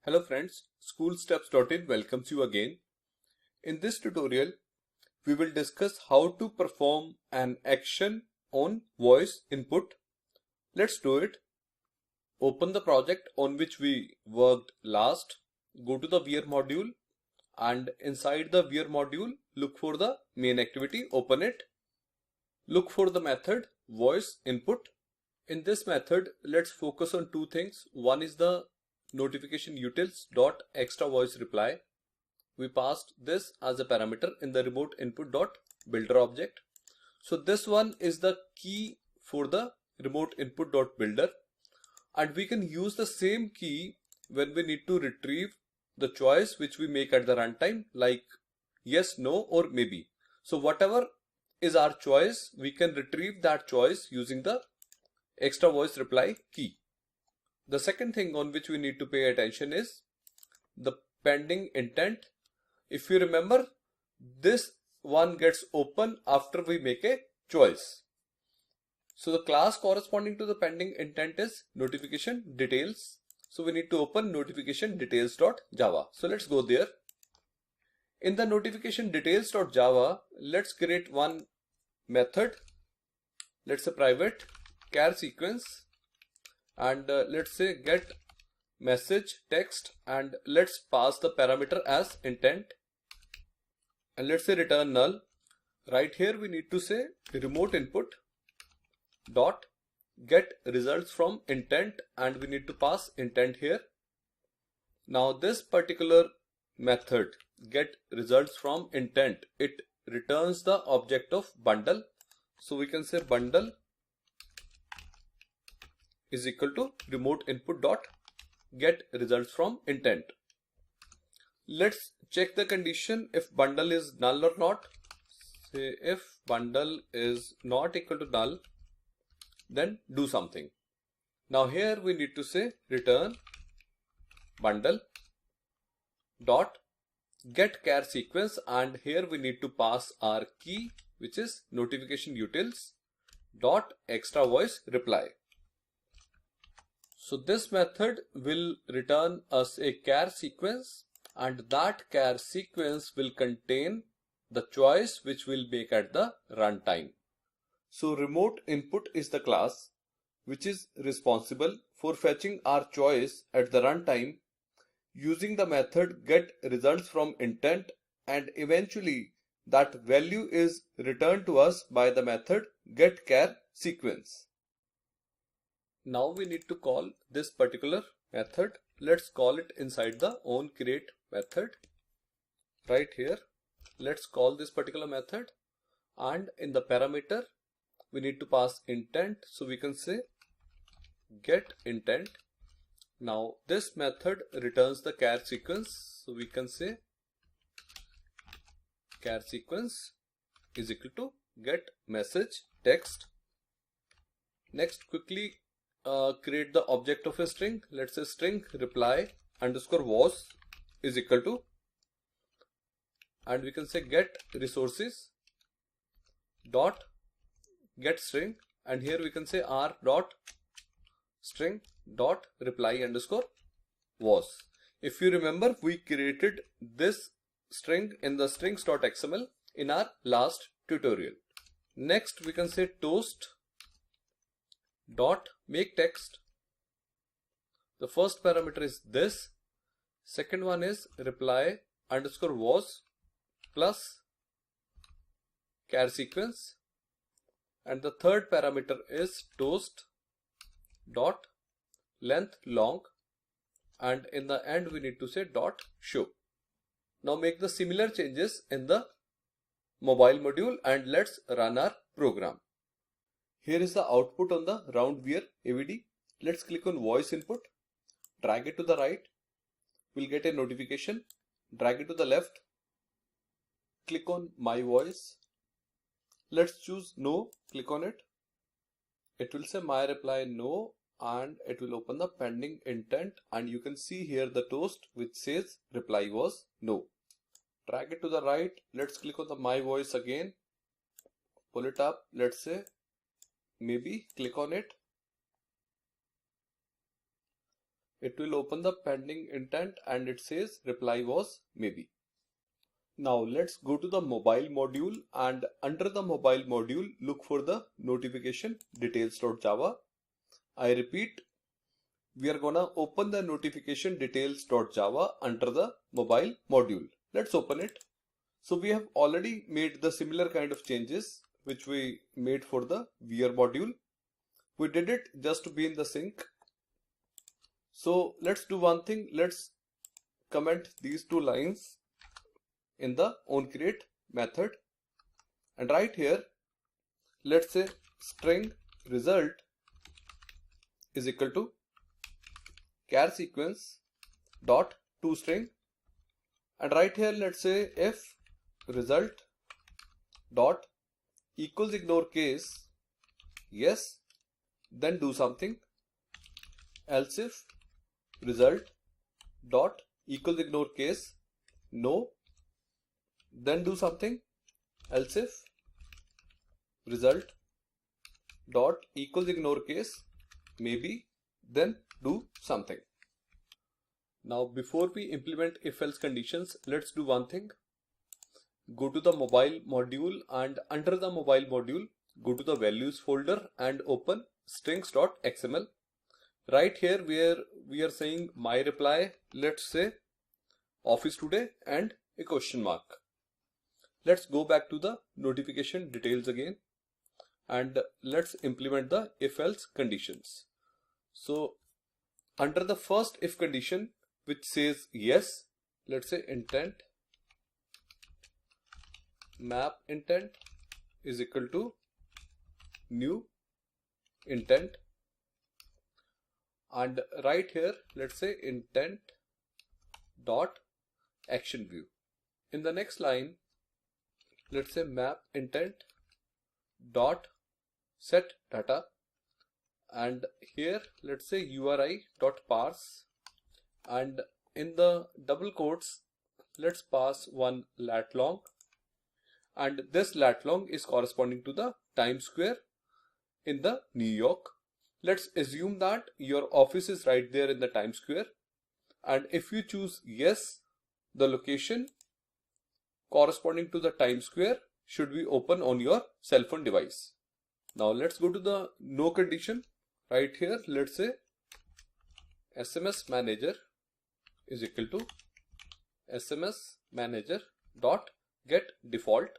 Hello friends, schoolsteps.in welcomes you again. In this tutorial, we will discuss how to perform an action on voice input. Let's do it. Open the project on which we worked last. Go to the VR module and inside the VR module, look for the main activity, open it. Look for the method voice input. In this method, let's focus on two things. One is the notification utils dot extra voice reply. We passed this as a parameter in the remote input dot builder object. So this one is the key for the remote input dot builder, and we can use the same key when we need to retrieve the choice which we make at the runtime, like yes, no, or maybe. So whatever is our choice, we can retrieve that choice using the extra voice reply key. The second thing on which we need to pay attention is the pending intent. If you remember, this one gets open after we make a choice. So the class corresponding to the pending intent is notification details. So we need to open notification details.java. So let's go there. In the notification details.java, let's create one method. Let's say private char sequence, and let's say get message text, and let's pass the parameter as intent, and let's say return null. Right here we need to say remote input dot get results from intent, and we need to pass intent here. Now this particular method get results from intent, it returns the object of bundle. So we can say bundle is equal to remote input dot get results from intent. Let's check the condition if bundle is null or not. Say if bundle is not equal to null, then do something. Now here we need to say return bundle dot get char sequence, and here we need to pass our key, which is notification utils dot extra voice reply. So this method will return us a char sequence, and that char sequence will contain the choice which we'll make at the runtime. So remote input is the class which is responsible for fetching our choice at the runtime using the method get results from intent, and eventually that value is returned to us by the method get char sequence. Now we need to call this particular method. Let's call it inside the onCreate method. Right here, let's call this particular method, and in the parameter we need to pass intent. So we can say get intent. Now this method returns the char sequence. So we can say char sequence is equal to get message text. Next, quickly create the object of a string. Let's say string reply underscore was is equal to, and we can say get resources dot get string, and here we can say r dot string dot reply underscore was. If you remember, we created this string in the strings.xml in our last tutorial. Next we can say toast dot make text. The first parameter is this, second one is reply underscore was plus char sequence, and the third parameter is toast dot length long, and in the end we need to say dot show. Now make the similar changes in the mobile module, and let's run our program. Here is the output on the round VR AVD. Let's click on voice input, drag it to the right, we'll get a notification, drag it to the left, click on my voice, let's choose no, click on it, it will say my reply no, and it will open the pending intent, and you can see here the toast which says reply was no. Drag it to the right, let's click on the my voice again, pull it up, let's say maybe, click on it, it will open the pending intent and it says reply was maybe. Now let's go to the mobile module, and under the mobile module look for the notification details.java. I repeat, we are gonna open the notification details.java under the mobile module. Let's open it. So we have already made the similar kind of changes which we made for the VR module. We did it just to be in the sync. So let's do one thing. Let's comment these two lines in the onCreate method, and right here let's say string result is equal to char sequence dot toString, and right here let's say if result dot equals ignore case yes, then do something, else if result dot equals ignore case no, then do something, else if result dot equals ignore case maybe, then do something. Now before we implement if else conditions, let's do one thing. Go to the mobile module, and under the mobile module go to the values folder and open strings.xml. Right here where we are saying my reply, let's say office today and a question mark. Let's go back to the notification details again, and let's implement the if else conditions. So under the first if condition which says yes, let's say intent map intent is equal to new intent, and right here let's say intent dot action view. In the next line let's say map intent dot set data, and here let's say URI dot parse, and in the double quotes let's pass one lat long, and this lat long is corresponding to the Times Square in the New York. Let's assume that your office is right there in the Times Square, and if you choose yes, the location corresponding to the Times Square should be open on your cell phone device. Now let's go to the no condition. Right here let's say SMS manager is equal to SMS manager dot get default.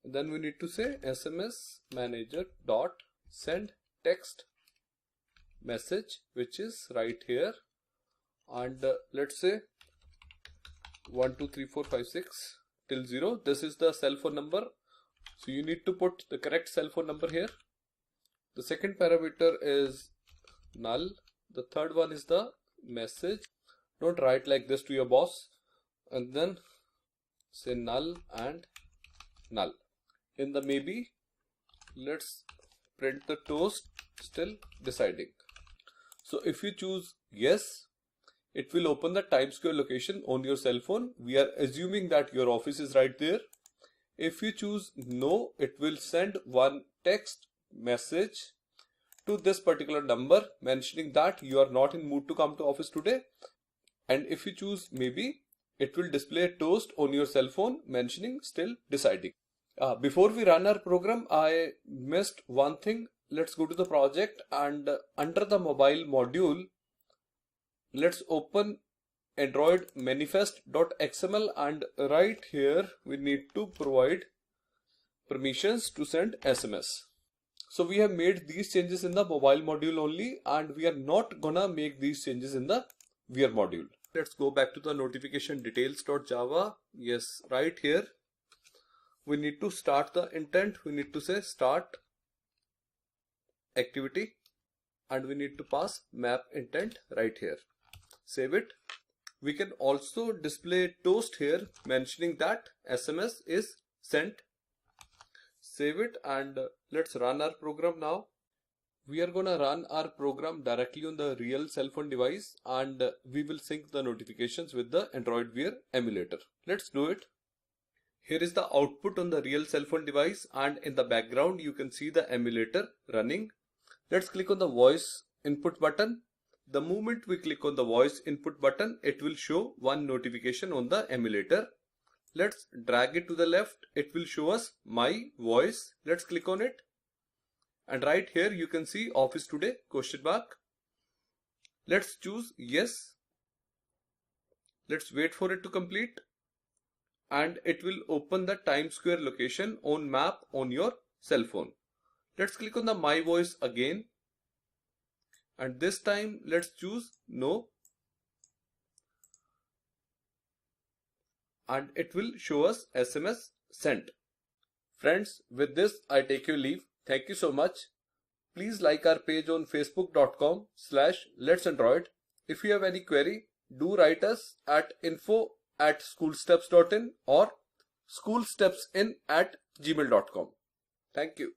Then we need to say SMS manager dot send text message, which is right here, and let's say 12345 till 0. This is the cell phone number, so you need to put the correct cell phone number here. The second parameter is null. The third one is the message. Don't write like this to your boss, and then say null and null. In the maybe, let's print the toast still deciding. So if you choose yes, it will open the Times Square location on your cell phone. We are assuming that your office is right there. If you choose no, it will send one text message to this particular number mentioning that you are not in mood to come to office today. And if you choose maybe, it will display a toast on your cell phone mentioning still deciding. Before we run our program, I missed one thing. Let's go to the project, and under the mobile module, let's open Android manifest.xml, and right here we need to provide permissions to send SMS. So we have made these changes in the mobile module only, and we are not gonna make these changes in the VR module. Let's go back to the notification details.java. Yes, right here we need to start the intent. We need to say start activity, and we need to pass map intent right here. Save it. We can also display toast here mentioning that SMS is sent. Save it, and let's run our program now. We are gonna run our program directly on the real cell phone device, and we will sync the notifications with the Android Wear emulator. Let's do it. Here is the output on the real cell phone device, and in the background you can see the emulator running. Let's click on the voice input button. the moment we click on the voice input button, it will show one notification on the emulator. Let's drag it to the left. It will show us my voice. Let's click on it. And right here you can see Office Today ? Let's choose yes. Let's wait for it to complete. And it will open the Times Square location on map on your cell phone. Let's click on the My Voice again. And this time let's choose no. And it will show us SMS sent. Friends, with this I take your leave. Thank you so much. Please like our page on facebook.com/letsandroid. If you have any query, do write us at info@schoolsteps.in or schoolstepsin@gmail.com. Thank you.